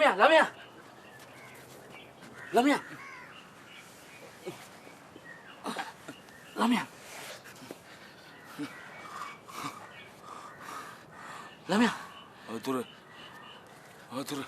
ළමයා ළමයා ළමයා ළමයා ළමයා වතුර වතුර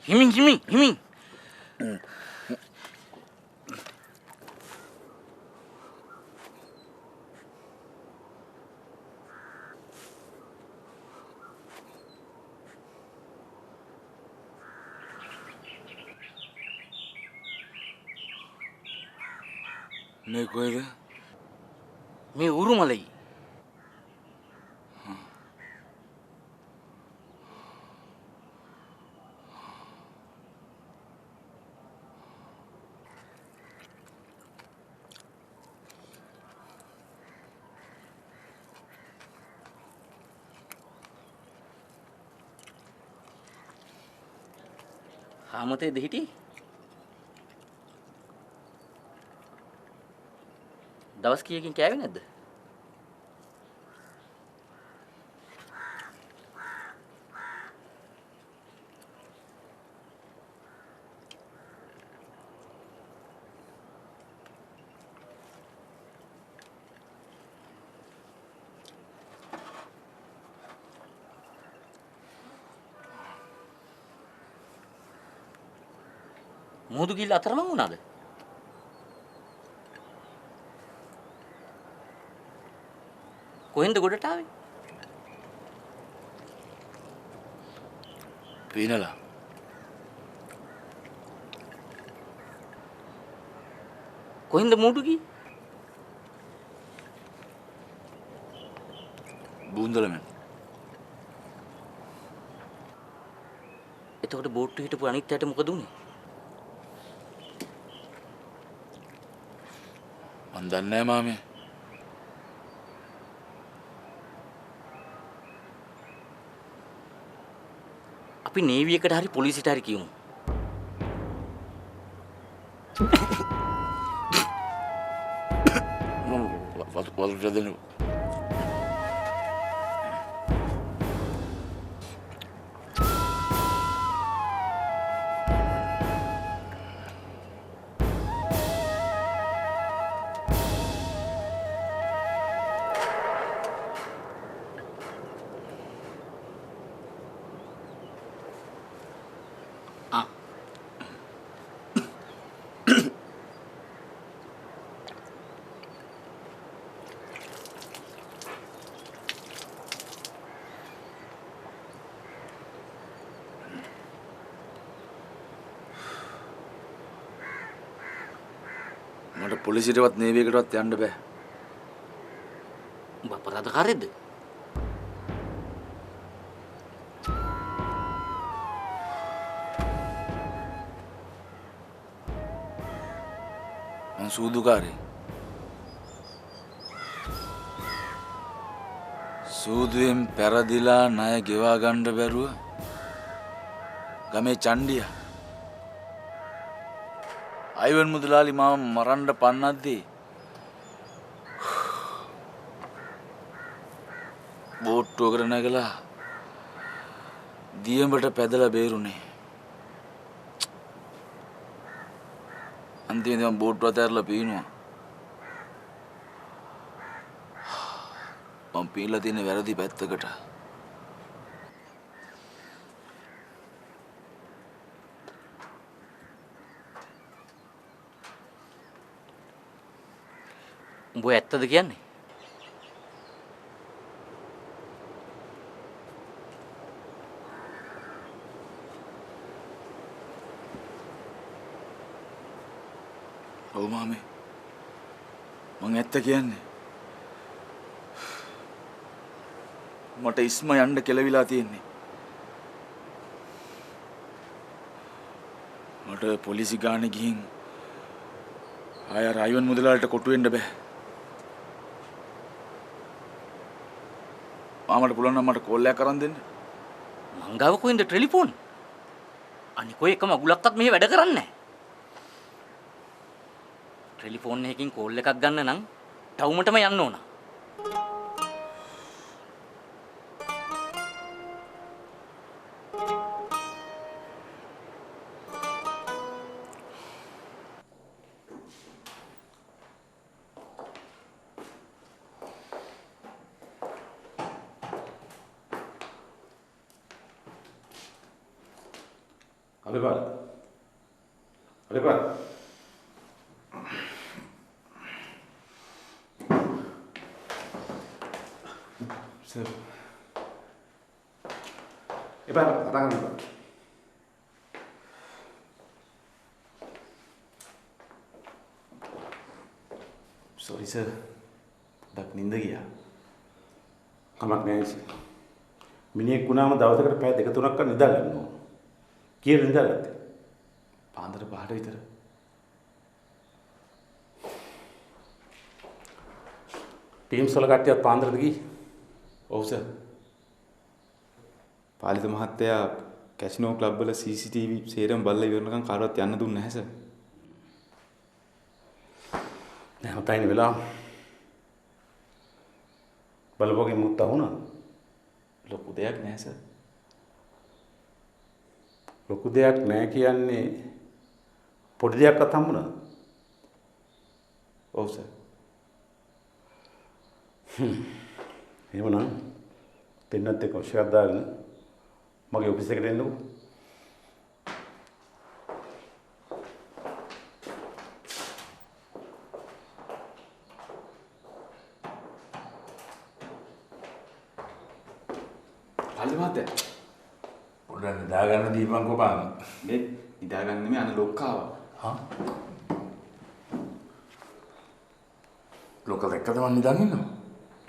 හිමින් හිමින් හිමින් මේ කොහෙද? මේ උරුමලයි හාමතේද හිටියේ? දවස් කීයකින් කෑවේ නැද්ද? මුහුදු ගිල්ල අතරමං වුණාද? කොහෙන්ද ගොඩට ආවේ? පීනලා කොහෙන්ද මූටු ගියේ? බුන්දලමෙන්. එතකොට බෝට්ටු හිටපු අනිත් අයට මොකද උනේ? මන් දන්නේ නැහැ මාමේ. අපි නේවි එකට හරි පොලිසියට හරි කියමු. වතුර දෙන්න. මට පොලිසියටවත් නේවි එකටවත් යන්න බෑ. උඹ අපරාධකාරයෙක්ද? මං සූදුකාරයෙක්. සූදුවෙන් පෙරදිලා ණය ගෙවා ගන්න බැරුව ගමේ චණ්ඩියා අයිවන් මුදලාලි මාව මරන්න පන්නද්දී බෝට්ටුවකට නැගලා දියඹට පැදලා බේරුනේ. අන්තිමේදී මම බෝට්ටුව අතහැරලා පීනුවා. මම පීලා තියෙන වැරදි පැත්තකට. උඹ ඇත්තද කියන්නේ? ඔව් මාමේ. මං ඇත්ත කියන්නේ. මට ඉස්ම යන්න කෙලවිලා තියෙන්නේ. මට පොලිසි ගානේ ගිහින් ආය රයිවන් මුදලාලට කොටු වෙන්න බෑ. මාමට පුළුවන් නම් මට කෝල් එකක් කරන් දෙන්න. මං ගාව කොහෙන්ද ටෙලිෆෝන්? අනික ඔය එක මගුලක්වත් මෙහෙ වැඩ කරන්නේ නැහැ. ටෙලිෆෝන් එකකින් කෝල් එකක් ගන්න නම් ටවුමටම යන්න ඕන. අලපල් අලපල් සර් එපා කතා කරන්න සෝරි සර් ඩක් නින්ද ගියා කමක් නෑ සර් මිනිහෙක් වුණාම දවසකට පැය දෙක තුනක් නිදා ගන්න ඕන කීයට නිදාගත්තේ පාන්දර 5ට විතර ටීම්ස් වල කට්ටියත් පාන්දරද ගියේ ඔව් සර් පාලිත මහත්තයා කැසිනෝ ක්ලබ් වල CCTV සේරම බලලා ඉවරනකම් කාටවත් යන්න දුන්නේ නැහැ සර්. නෑ හතයිනේ වෙලා බලපොගේ මුත්තා වුණා ලොකු දෙයක් නැහැ සර්. ලොකු දෙයක් නෑ කියන්නේ පොඩි දෙයක්වත් හම්බුණා. ඔව් සර්. එහෙමනම් දෙන්නත් එක්ක ඔෂයක් දාගෙන මගේ ඔෆිස් එකට එන්නකෝ. පාලිත මහත්තයා පොඩ්ඩක් නිදාගන්න දීපන්කෝ බං. මේ නිදාගන්න නෙමෙයි අන ලොක්කාවා. හා? ලොක දැක්කද මන් නිදාගෙන ඉන්නවා?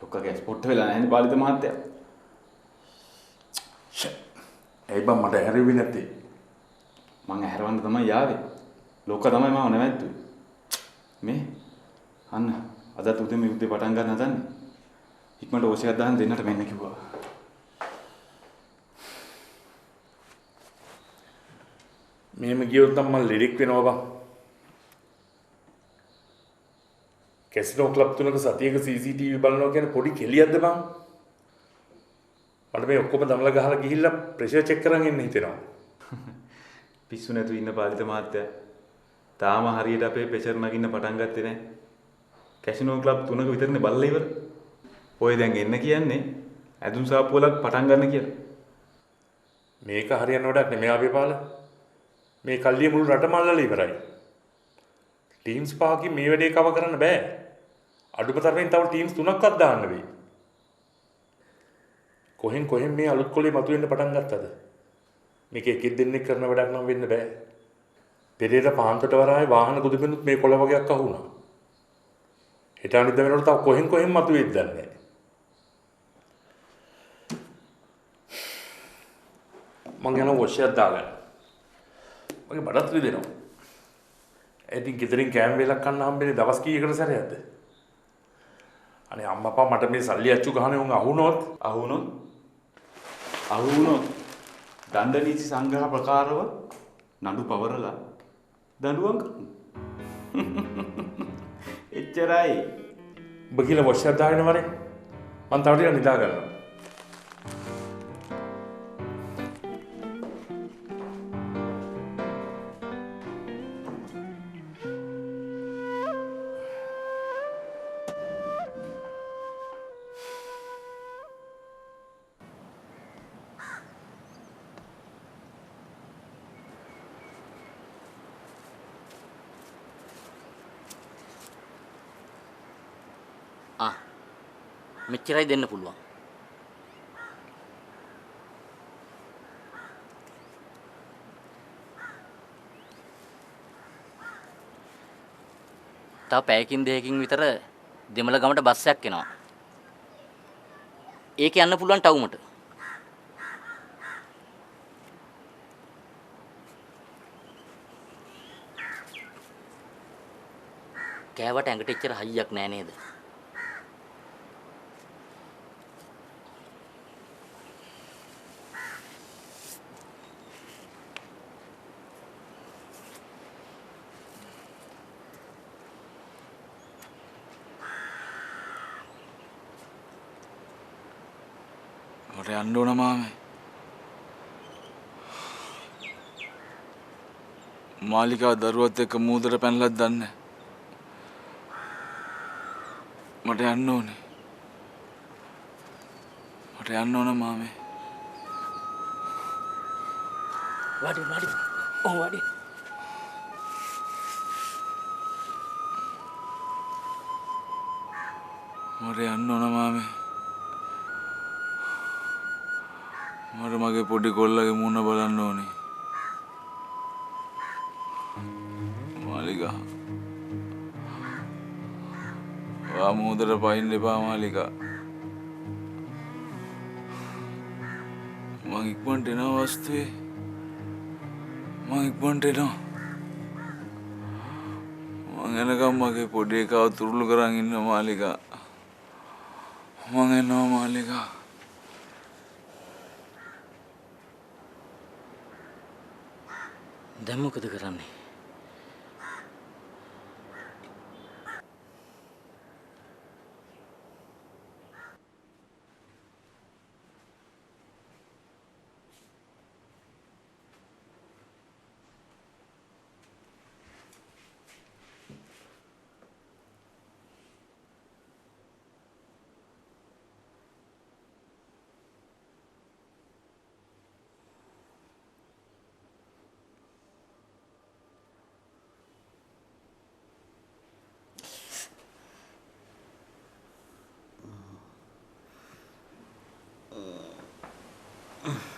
ලොක්කාගේ ස්පොට් වෙලා නැහැනේ පාලිත මහත්තයා. ඇයි බං මට ඇරෙවි නැත්තේ? මං ඇහැරවන්න තමයි යාවේ. ලොක්කා තමයි මාව නැවැත්තුවේ. මේ අන්න අදත් උදේ මේ උදේ පටන් ගන්න හදන්නේ. ඉක්මනට ඕෂයක් දාන්න දෙන්නට මෙන්න කිව්වා. මෙහෙම ගියොත් නම් මම ලිරික් වෙනවා බං. කැසිනෝ ක්ලබ් තුනක සතියක CCTV බලනවා කියන්නේ පොඩි කෙලියක්ද බං? මට මේ ඔක්කොම දමලා ගහලා ගිහිල්ලා ප්‍රෙෂර් චෙක් කරන් එන්න හිතෙනවා. පිස්සු නැතුව ඉන්න පාලිත මහත්තයා. තාම හරියට අපේ ප්‍රෙෂර් නගින්න පටන් ගත්තේ නැහැ. කැසිනෝ ක්ලබ් තුනක විතරනේ බලලා ඉවර. ඔය දැන් එන්න කියන්නේ ඇදුම් සාප්පු වලක් පටන් ගන්න කියලා. මේක හරියන වැඩක් නෙමෙයි අපේ පාල. මේ කල්ලිය මුළු රටම අල්ලලා ඉවරයි. ටීම්ස් පහකින් මේ වැඩේ කව කරන්න බෑ. අඩුම තරමින් තව ටීම්ස් 3ක්වත් දාන්න වෙයි. කොහෙන් මේ අලුත් කොලේ මතුවෙන්න පටන් ගත්තද? මේක එකෙක් දෙන්නෙක් කරන වැඩක් නම් වෙන්න බෑ. පෙරේද පාන්තට වරායේ වාහන ගුදුබෙනුත් මේ කොළ වගේක් අහුණා. හිට අනිද්ද වෙනකොට තව කොහෙන් මතුවේද දන්නේ නැහැ. මං යනවා වොෂයක් දාගන්න. මගේ බඩත් රිදෙනවා. ඉතින් ගෙදරින් කෑම වේලක් කන්න හම්බෙන්නේ දවස් කීයකට සැරයක්ද? අනේ අම්මපා මට මේ සල්ලි අච්චු ගහන්නේ උන් අහුනොත් දණ්ඩ නීති සංග්‍රහ ප්‍රකාරව නඩු පවරලා දඬුවම් කරනවා. එච්චරයි. ඔබ කියලා වොෂයක් දාගෙන වරේ. මං තව ටිකක් නිදා ගන්නවා. මෙච්චරයි දෙන්න පුළුවන්. තව පැයකින් දෙකකින් විතර දෙමළ ගමට බස් එකක් එනවා. ඒක යන්න පුළුවන් ටවුමට. කෑවට ඇඟට එච්චර හයියක් නෑ නේද? මට යන්න ඕන මාමේ. මාලිකා දරුවත් එක්ක මූදට පැනලත් දන්නේ. මට යන්න ඕනේ. මට යන්න ඕන මාමේ. වඩි. ඔව් වඩි. මට යන්න ඕන මාමේ. මට මගේ පොඩි කොල්ලගේ මුණ බලන්න ඕනේ. මාලිකා. ඔයා මූදට පයින්න එපා මාලිකා. මං ඉක්මනට එනවා වස්තුවේ. මං ඉක්මනට එනවා. මං එනකම් මගේ පොඩි එකව තුරුළු කරන් ඉන්න මාලිකා. මං එනවා මාලිකා. දැන් මොකද කරන්නේ?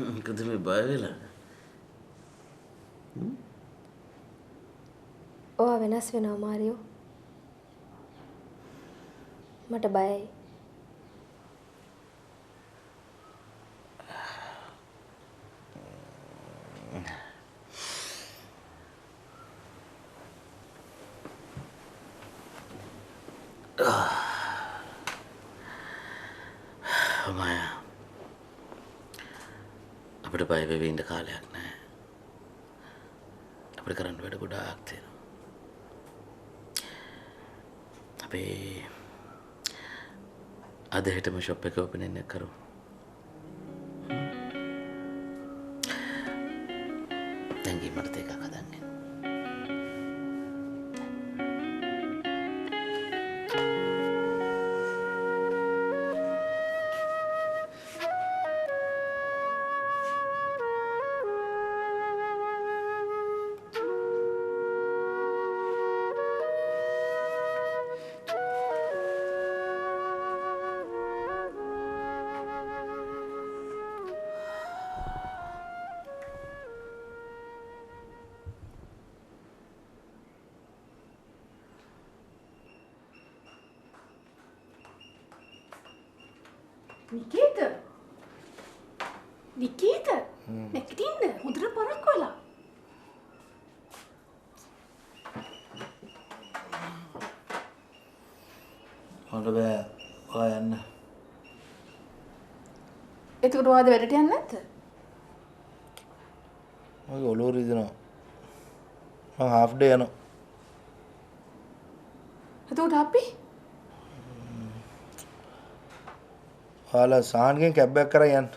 මොකද මේ බය වෙලා? ඔයා වෙනස් වෙනවා මාරියෝ. මට බයයි. මායා අපිට බය වෙවි ඉන්න කාලයක් නැහැ. අපිට කරන්න වැඩ ගොඩාක් තියෙනවා. අපි අද හෙටම ෂොප් එක ඕපනින් එක කරමු. දැන් ගිමට එකක් හදන්නේ. නිකේත නැගිටින්න හොඳට පරක්කු වෙලා. මට බෑ. ඔයා යන්න. එතකොට ඔයාද වැඩට යන්නේ නැද්ද? මගේ ඔලුව රිදෙනවා. මම හාෆ් ඩේ යනවා. එතකොට අපි ඔයාලා සාහන්ගෙන් කැබ් එකක් කරන් යන්න.